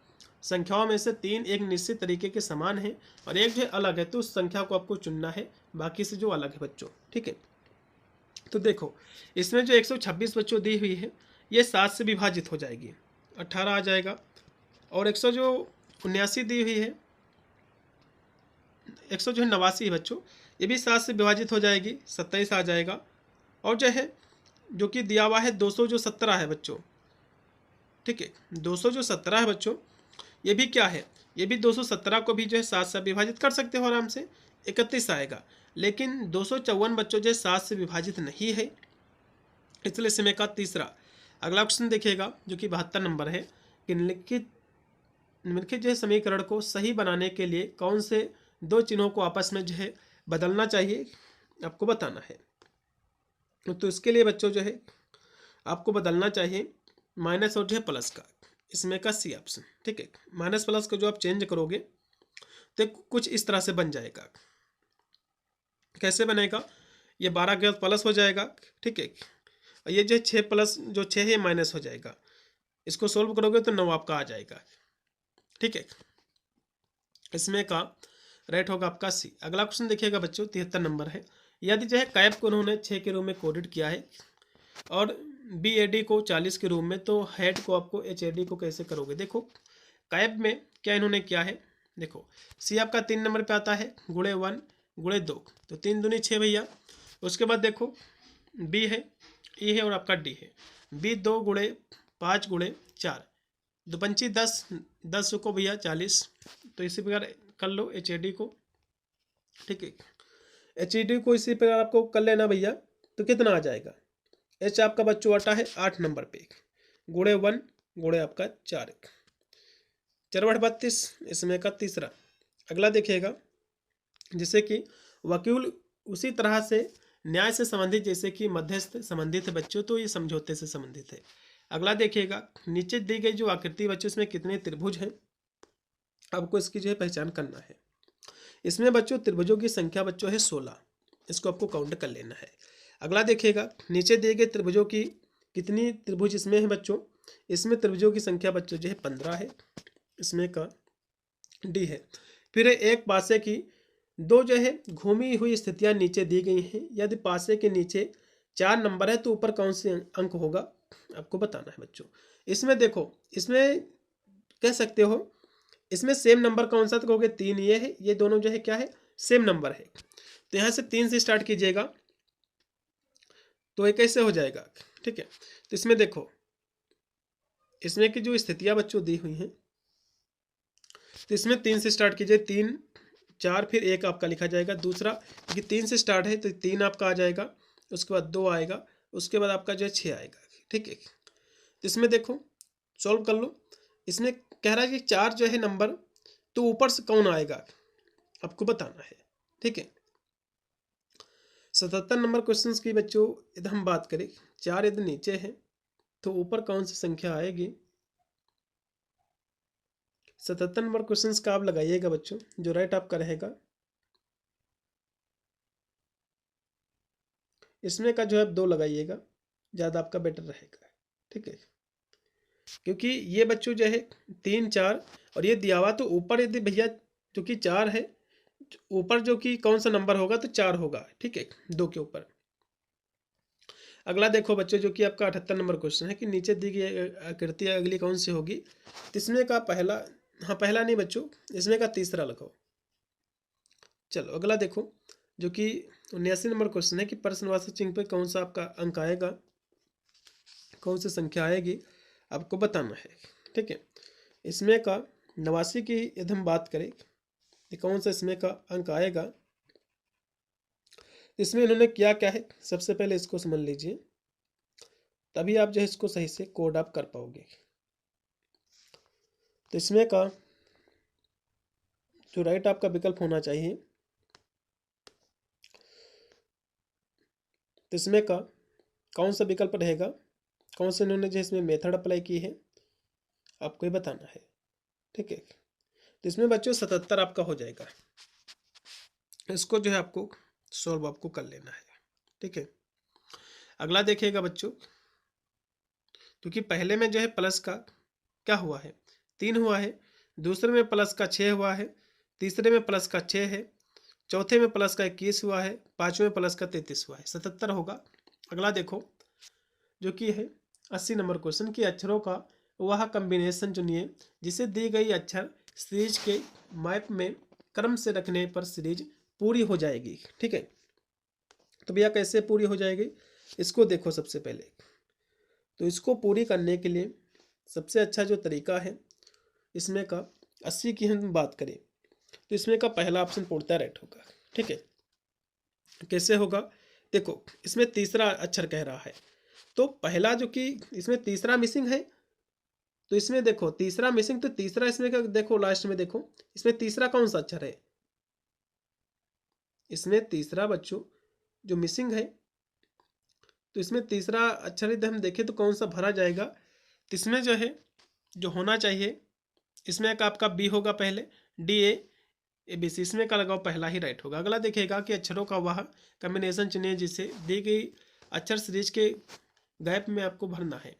संख्याओं में से 3 एक निश्चित तरीके के समान है और एक जो अलग है, तो उस संख्या को आपको चुनना है बाकी से जो अलग है बच्चों, ठीक है। तो देखो इसमें जो 126 बच्चों दी हुई है ये 7 से विभाजित हो जाएगी, 18 आ जाएगा, और 179 दी हुई है 189 बच्चों, ये भी 7 से विभाजित हो जाएगी, 27 आ जाएगा। और जो है जो कि दिया हुआ है 217 है बच्चों, ठीक है, 217 है बच्चों, ये भी क्या है, ये भी 217 को भी जो है 7 से विभाजित कर सकते हो आराम से, 31 आएगा। लेकिन 254 बच्चों जो है 7 से विभाजित नहीं है, इसलिए समय का तीसरा। अगला क्वेश्चन देखिएगा जो कि 72 नंबर है कि निम्नलिखित जो है समीकरण को सही बनाने के लिए कौन से 2 चिन्हों को आपस में जो है बदलना चाहिए, आपको बताना है। तो इसके लिए बच्चों जो है आपको बदलना चाहिए माइनस और जो है प्लस का, इसमें का सी ऑप्शन। ठीक है, माइनस प्लस को जो आप चेंज करोगे तो कुछ इस तरह से बन जाएगा। कैसे बनेगा, ये 12 के बाद प्लस हो जाएगा। ठीक है, ये जो 6 प्लस जो 6 है माइनस हो जाएगा। इसको सोल्व करोगे तो 9 आपका आ जाएगा। ठीक है, इसमें का राइट होगा आपका सी। अगला क्वेश्चन देखिएगा बच्चों, 73 नंबर है। यदि जो है कैप को उन्होंने 6 के रूप में कोडेड किया है और BAD को 40 के रूप में, तो हेड को आपको HAD को कैसे करोगे। देखो कैप में क्या इन्होंने किया है, देखो सी आपका 3 नंबर पे आता है, गुणे 1 गुणे 2, तो 3 दूनी 6 भैया। उसके बाद देखो बी है, ई है और आपका डी है। बी 2 गुणे 5 गुणे 4, 2 पंची 10, 10 को भैया 40, तो इसी प्रकार कर लो HAD को। ठीक है, HAD को इसी प्रकार आपको कर लेना भैया, तो कितना आ जाएगा। एच आपका बच्चों आता है 8 नंबर पे, गुणे 1 गुणे आपका 4, 4 32, इसमें का तीसरा। अगला देखिएगा, जिससे कि वकील उसी तरह से न्याय से संबंधित, जैसे कि मध्यस्थ संबंधित है बच्चों, तो ये समझौते से संबंधित है। अगला देखिएगा, नीचे दी गई जो आकृति बच्चों, इसमें कितने त्रिभुज हैं, आपको इसकी जो है पहचान करना है। इसमें बच्चों त्रिभुजों की संख्या बच्चों है 16, इसको आपको काउंट कर लेना है। अगला देखिएगा, नीचे दिए गए त्रिभुजों की कितनी त्रिभुज इसमें है बच्चों, इसमें त्रिभुजों की संख्या बच्चों जो है 15 है, इसमें का डी है। फिर एक पासे की 2 जो है घूमी हुई स्थितियां नीचे दी गई हैं। यदि पासे के नीचे 4 नंबर है तो ऊपर कौन से अंक होगा, आपको बताना है बच्चों। इसमें देखो, इसमें कह सकते हो, इसमें सेम नंबर कौन सा, तो कहोगे 3 ये है, ये दोनों जो है क्या है, सेम नंबर है। तो यहाँ से 3 से स्टार्ट कीजिएगा, तो ये कैसे हो जाएगा। ठीक है, तो इसमें देखो, इसमें की जो स्थितियां बच्चों दी हुई हैं, तो इसमें 3 से स्टार्ट कीजिए, 3 4 फिर 1 आपका लिखा जाएगा। दूसरा कि 3 से स्टार्ट है तो 3 आपका आ जाएगा, उसके बाद 2 आएगा, उसके बाद आपका जो है 6 आएगा। ठीक है, तो इसमें देखो सॉल्व कर लो। इसमें कह रहा है कि 4 जो है नंबर, तो ऊपर से कौन आएगा, आपको बताना है। ठीक है, 77 नंबर क्वेश्चन की बच्चों यदि हम बात करें, 4 यदि नीचे है तो ऊपर कौन सी संख्या आएगी। 77 नंबर क्वेश्चन का आप लगाइएगा बच्चों, जो राइट आपका रहेगा। इसमें का जो है 2 लगाइएगा, ज़्यादा आपका बेटर रहेगा। ठीक है, क्योंकि ये बच्चों जो है 3 4 और ये दिया हुआ, तो ऊपर यदि भैया जो कि 4 है, ऊपर जो कि कौन सा नंबर होगा, तो 4 होगा। ठीक है, 2 के ऊपर। अगला देखो बच्चों, जो कि आपका 78 नंबर क्वेश्चन है कि नीचे दी गई आकृति अगली कौन सी होगी। तो इसमें का पहला, हाँ पहला नहीं बच्चों, इसमें का तीसरा लिखो। चलो अगला देखो, जो कि 79 नंबर क्वेश्चन है कि प्रश्नवाचक चिन्ह पे कौन सा आपका अंक आएगा, कौन सी संख्या आएगी, आपको बताना है। ठीक है, इसमें का 89 की यदि हम बात करें कि कौन सा इसमें का अंक आएगा, इसमें इन्होंने किया क्या है, सबसे पहले इसको समझ लीजिए, तभी आप जो है इसको सही से कोड आप कर पाओगे। तो इसमें का जो राइट आपका विकल्प होना चाहिए, तो इसमें का कौन सा विकल्प रहेगा, कौन से इन्होंने जो इसमें मेथड अप्लाई की है, आपको ही बताना है। ठीक है, तो इसमें बच्चों 77 आपका हो जाएगा। इसको जो है आपको सॉल्व आपको कर लेना है। ठीक है, अगला देखिएगा बच्चों, क्योंकि पहले में जो है प्लस का क्या हुआ है, 3 हुआ है, दूसरे में प्लस का 6 हुआ है, तीसरे में प्लस का 6 है, चौथे में प्लस का 21 हुआ है, पाँचवें में प्लस का 33 हुआ है, 77 होगा। अगला देखो, जो कि है 80 नंबर क्वेश्चन की अक्षरों का वह कम्बिनेशन चुनिए जिसे दी गई अक्षर सीरीज के मैप में क्रम से रखने पर सीरीज पूरी हो जाएगी। ठीक है, तो भैया कैसे पूरी हो जाएगी, इसको देखो। सबसे पहले तो इसको पूरी करने के लिए सबसे अच्छा जो तरीका है, इसमें का 80 की हम बात करें तो इसमें का पहला ऑप्शन पूर्णतः राइट होगा। ठीक है, कैसे होगा, देखो इसमें तीसरा अक्षर कह रहा है, तो पहला जो कि इसमें तीसरा मिसिंग है, तो इसमें देखो तीसरा मिसिंग, तो तीसरा इसमें का देखो लास्ट में देखो, इसमें तीसरा कौन सा अक्षर है, इसमें तीसरा बच्चों जो मिसिंग है, तो इसमें तीसरा अक्षर यदि हम देखें तो कौन सा भरा जाएगा, तो इसमें जो है जो होना चाहिए, इसमें एक आपका बी होगा पहले, डी ए बी सी, इसमें का लगाओ पहला ही राइट होगा। अगला देखिएगा कि अक्षरों का वह कम्बिनेशन चुनिए जिसे दी गई अक्षर सीरीज के गैप में आपको भरना है।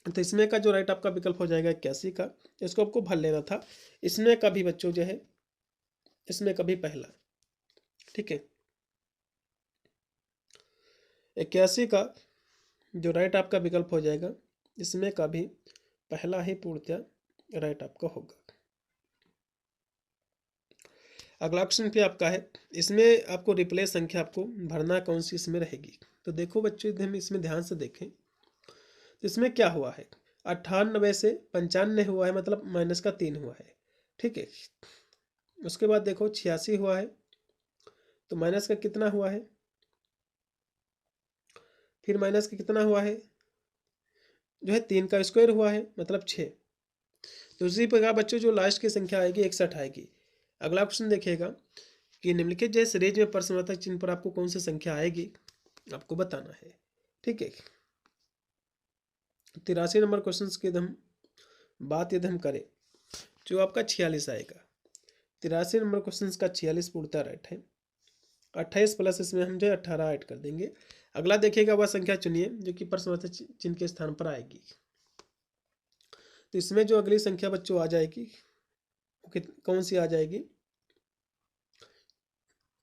तो इसमें का जो राइट आपका विकल्प हो जाएगा 81 का, इसको आपको भर लेना था। इसमें का भी बच्चों जो है, इसमें का भी पहला, ठीक है, 81 का जो राइट आपका विकल्प हो जाएगा, इसमें का भी पहला ही पूर्णतः राइट आपका होगा। अगला क्वेश्चन पे आपका है, इसमें आपको रिप्लेस संख्या आपको भरना कौन सी इसमें रहेगी। तो देखो बच्चों, यदि हम इसमें ध्यान से देखें तो इसमें क्या हुआ है, 98 से 95 हुआ है, मतलब माइनस का 3 हुआ है, ठीक है। उसके बाद देखो 86 हुआ है, तो माइनस का कितना हुआ है, फिर माइनस का कितना हुआ है, जो है 3 का स्क्वायर हुआ है, मतलब 6। तो उसी प्रकार बच्चों जो लास्ट की संख्या आएगी 61 आएगी। अगला क्वेश्चन देखिएगा कि निम्नलिखित जैसे सीरीज में प्रश्नार्थक चिन्ह पर आपको कौन सी संख्या आएगी, आपको बताना है, ठीक है। 83 नंबर क्वेश्चन की यदि हम बात यदि हम करें, जो आपका 46 आएगा। 83 नंबर क्वेश्चन का 46 पूर्णतः राइट है। 28 प्लस इसमें हम जो है 18 ऐड कर देंगे। अगला देखिएगा वह संख्या चुनिए जो कि प्रश्नार्थक चिन्ह के स्थान पर आएगी। तो इसमें जो अगली संख्या बच्चों आ जाएगी कौन सी आ जाएगी,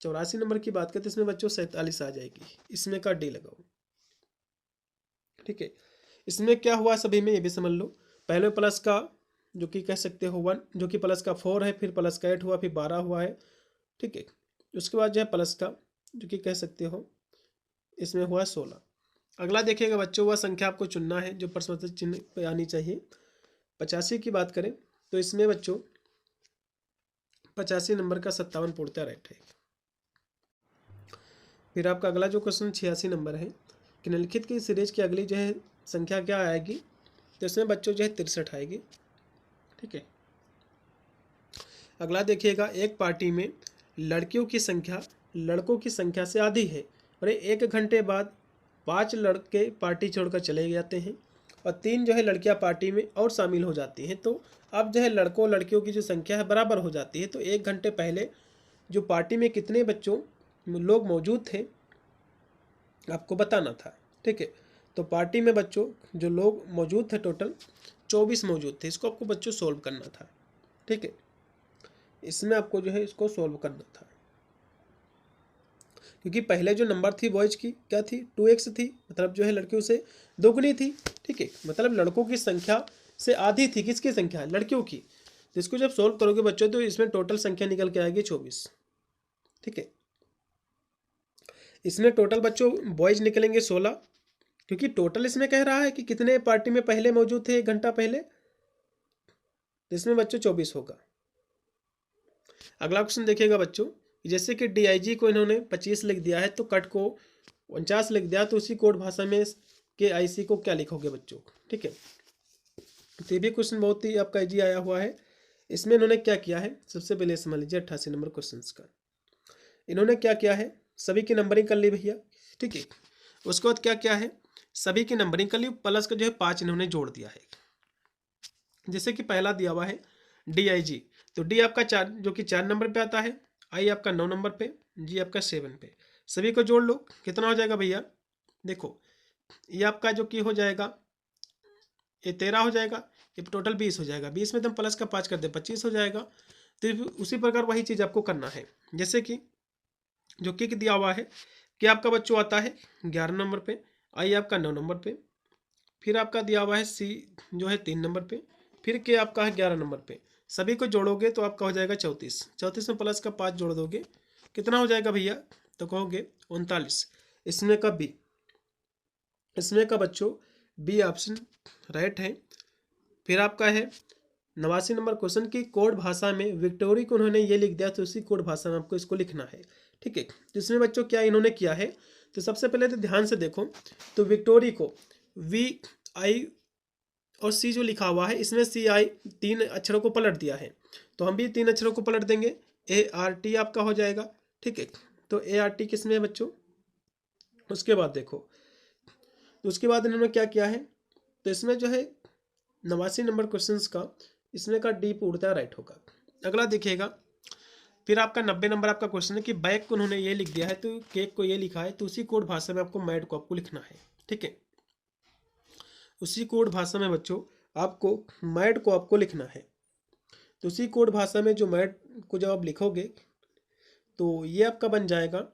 84 नंबर की बात करते इसमें बच्चों 47 आ जाएगी। इसमें का डी लगाओ, ठीक है। इसमें क्या हुआ सभी में ये भी समझ लो, पहले प्लस का जो कि कह सकते हो 1, जो कि प्लस का 4 है, फिर प्लस का 8 हुआ, फिर 12 हुआ है, ठीक है। उसके बाद जो है प्लस का जो कि कह सकते हो इसमें हुआ 16। अगला देखिएगा बच्चों वह संख्या आपको चुनना है जो प्रश्नार्थक चिन्ह पे आनी चाहिए। 85 की बात करें तो इसमें बच्चों 85 नंबर का 57 पूर्णतः राइट है। फिर आपका अगला जो क्वेश्चन 86 नंबर है कि निम्नलिखित की सीरीज की अगली जो है संख्या क्या आएगी, तो इसमें बच्चों जो है 63 आएगी, ठीक है। अगला देखिएगा एक पार्टी में लड़कियों की संख्या लड़कों की संख्या से आधी है और 1 घंटे बाद 5 लड़के पार्टी छोड़कर चले जाते हैं और 3 जो है लड़कियां पार्टी में और शामिल हो जाती हैं। तो अब जो है लड़कों लड़कियों की जो संख्या है बराबर हो जाती है। तो 1 घंटे पहले जो पार्टी में कितने बच्चों लोग मौजूद थे आपको बताना था, ठीक है। तो पार्टी में बच्चों जो लोग मौजूद थे टोटल 24 मौजूद थे। इसको आपको बच्चों सोल्व करना था, ठीक है। इसमें आपको जो है इसको सोल्व करना था क्योंकि पहले जो नंबर थी बॉयज की क्या थी 2x थी, मतलब जो है लड़कियों से दोगुनी थी, ठीक है। मतलब लड़कों की संख्या से आधी थी, किसकी संख्या, लड़कियों की। तो इसको जब सोल्व करोगे बच्चों तो इसमें टोटल संख्या निकल के आएगी 24, ठीक है। इसमें टोटल बच्चों बॉयज निकलेंगे 16 क्योंकि टोटल इसमें कह रहा है कि कितने पार्टी में पहले मौजूद थे 1 घंटा पहले, इसमें बच्चों 24 होगा। अगला क्वेश्चन देखिएगा बच्चों, जैसे कि DIG को इन्होंने 25 लिख दिया है तो कट को 49 लिख दिया, तो उसी कोड भाषा में के IC को क्या लिखोगे बच्चों, ठीक है। तो ये भी क्वेश्चन बहुत ही आपका इजी आया हुआ है। इसमें इन्होंने क्या किया है, सबसे पहले समझ लीजिए 88 नंबर क्वेश्चन का इन्होंने क्या किया है, सभी की नंबरिंग कर ली भैया, ठीक है। उसके बाद क्या क्या है, सभी की नंबरिंग कर ली, प्लस का जो है 5 इन्होंने जोड़ दिया है। जैसे कि पहला दिया हुआ है DIG, तो डी आपका 4 जो कि 4 नंबर पे आता है, आई आपका 9 नंबर पे, जी आपका 7 पे। सभी को जोड़ लो, कितना हो जाएगा भैया, देखो ये आपका जो कि हो जाएगा ये 13 हो जाएगा, ये टोटल 20 हो जाएगा। 20 में तुम प्लस का 5 कर दे 25 हो जाएगा। तो उसी प्रकार वही चीज़ आपको करना है। जैसे कि जो कि दिया हुआ है कि आपका बच्चों आता है 11 नंबर पे, आई आपका 9 नंबर पे, फिर आपका दिया हुआ है सी जो है 3 नंबर पे, फिर के आपका है 11 नंबर पे। सभी को जोड़ोगे तो आपका हो जाएगा 34। 34 में प्लस का 5 जोड़ दोगे कितना हो जाएगा भैया, तो कहोगे 39। इसमें का बी, इसमें का बच्चों बी ऑप्शन राइट है। फिर आपका है 89 नंबर क्वेश्चन की कोड भाषा में विक्टोरी को उन्होंने ये लिख दिया, तो उसी कोड भाषा में आपको इसको लिखना है, ठीक है। जिसमें बच्चों क्या इन्होंने किया है, तो सबसे पहले तो ध्यान से देखो, तो विक्टोरी को VI और C जो लिखा हुआ है इसमें CI 3 अक्षरों को पलट दिया है, तो हम भी 3 अक्षरों को पलट देंगे, ART आपका हो जाएगा, ठीक है। तो ART किस में है बच्चों, उसके बाद देखो, तो उसके बाद इन्होंने क्या किया है, तो इसमें जो है 89 नंबर क्वेश्चंस का इसमें का डी पूर्णतः राइट होगा। अगला देखिएगा, फिर आपका 90 नंबर आपका क्वेश्चन है कि बैग को उन्होंने ये लिख दिया है, तो केक को ये लिखा है, तो उसी कोड भाषा में आपको मैड को आपको लिखना है। ठीक है, उसी कोड भाषा में बच्चों आपको मैड को आपको लिखना है। तो उसी कोड भाषा में जो मैड को जब आप लिखोगे तो ये आपका बन जाएगा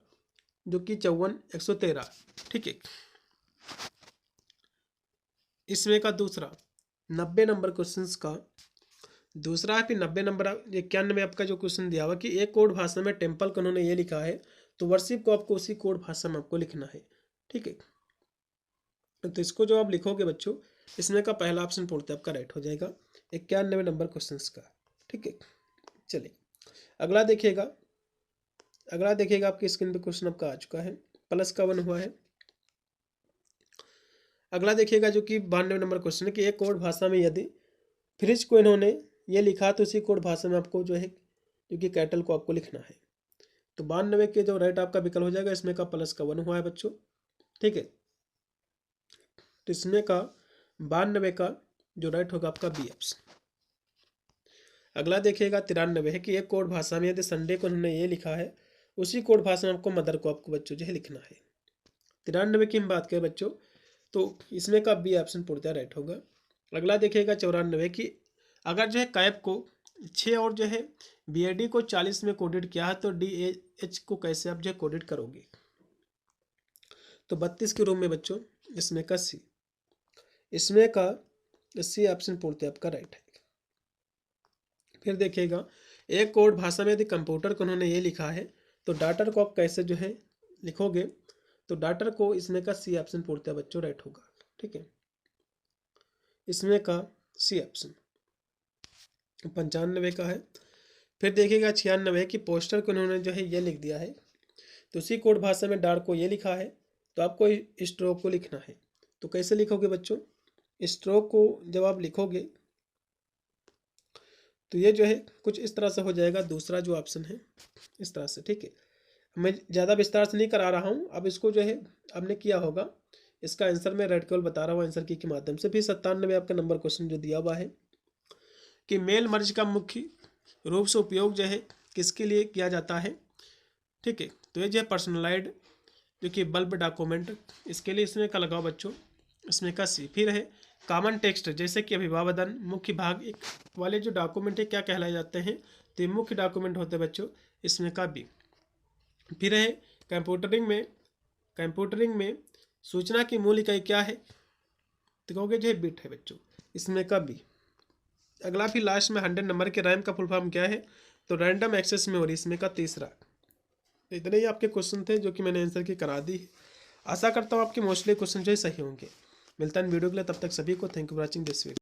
जो कि 54,113। ठीक है, इसमें का दूसरा 90 नंबर क्वेश्चंस का दूसरा है, फिर 90 नंबर 91 में आपका जो क्वेश्चन दिया हुआ कि एक कोड भाषा में टेम्पल को उन्होंने ये लिखा है, तो वर्शिप को आपको उसी कोड भाषा में आपको लिखना है। ठीक है, तो इसको जो आप लिखोगे बच्चों, इसमें का पहला ऑप्शन पूर्णतः आपका राइट हो जाएगा 91 नंबर क्वेश्चंस का। ठीक है, चलिए अगला देखिएगा, आपकी स्क्रीन पे क्वेश्चन आपका आ चुका है, प्लस का 1 हुआ है। अगला देखिएगा जो कि 92 नंबर क्वेश्चन है कि एक कोड भाषा में यदि फ्रिज को इन्होंने ये लिखा, तो उसी कोड भाषा में आपको जो है जो कि कैटल को आपको लिखना है। तो 92 के जो राइट आपका विकल्प हो जाएगा, इसमें का प्लस का 1 हुआ है बच्चों। ठीक है, तो इसमें का 92 का जो राइट होगा आपका बी ऑप्शन। अगला देखिएगा 93 है कि एक कोड भाषा में यदि संडे को उन्होंने ये लिखा है, उसी कोड भाषा में आपको मदर को आपको बच्चों जो है लिखना है। 93 की हम बात करें बच्चों, तो इसमें का बी ऑप्शन पूर्णतः राइट होगा। अगला देखिएगा 94 की अगर जो है कैप को 6 और जो है BAD को 40 में कोडेड किया है, तो DH को कैसे आप जो है कोडेड करोगे। तो 32 के रूम में बच्चों इसमें का सी, इसमें का सी ऑप्शन पूर्णतः आपका राइट है। फिर देखिएगा एक कोड भाषा में यदि कंप्यूटर को उन्होंने ये लिखा है, तो डाटा को आप कैसे जो है लिखोगे, तो डाटा को इसमें का सी ऑप्शन पूर्णतः बच्चों राइट होगा। ठीक है, इसमें का सी ऑप्शन 95 का है। फिर देखिएगा 96 कि पोस्टर को उन्होंने जो है ये लिख दिया है, तो उसी कोड भाषा में डार्क को ये लिखा है, तो आपको स्ट्रोक को लिखना है। तो कैसे लिखोगे बच्चों, स्ट्रोक को जब आप लिखोगे तो ये जो है कुछ इस तरह से हो जाएगा, दूसरा जो ऑप्शन है इस तरह से। ठीक है, मैं ज़्यादा विस्तार से नहीं करा रहा हूँ, अब इसको जो है आपने किया होगा, इसका आंसर मैं रेड केवल बता रहा हूँ आंसर की के माध्यम से। फिर 97 आपका नंबर क्वेश्चन जो दिया हुआ है कि मेल मर्ज का मुख्य रूप से उपयोग जो है किसके लिए किया जाता है। ठीक है, तो ये जो है पर्सनलाइज्ड जो कि बल्ब डॉक्यूमेंट, इसके लिए इसमें का लगाओ बच्चों, इसमें का सी। फिर है कॉमन टेक्स्ट जैसे कि अभिवादन मुख्य भाग एक वाले जो डॉक्यूमेंट है क्या कहलाए जाते हैं, तो ये मुख्य डॉक्यूमेंट होते हैं बच्चों, इसमें का बी। फिर है कंप्यूटरिंग में सूचना की मूल इकाई क्या है, तो कहोगे जो है बिट है बच्चों, इसमें का बी। अगला फिर लास्ट में 100 नंबर के रैम का फुल फॉर्म क्या है, तो रैंडम एक्सेस मेमोरी, इसमें का तीसरा। तो इतने ही आपके क्वेश्चन थे जो कि मैंने आंसर की करा दी। आशा करता हूँ आपके मोस्टली क्वेश्चन जो है सही होंगे। मिलता है वीडियो के लिए, तब तक सभी को thank you for watching this video.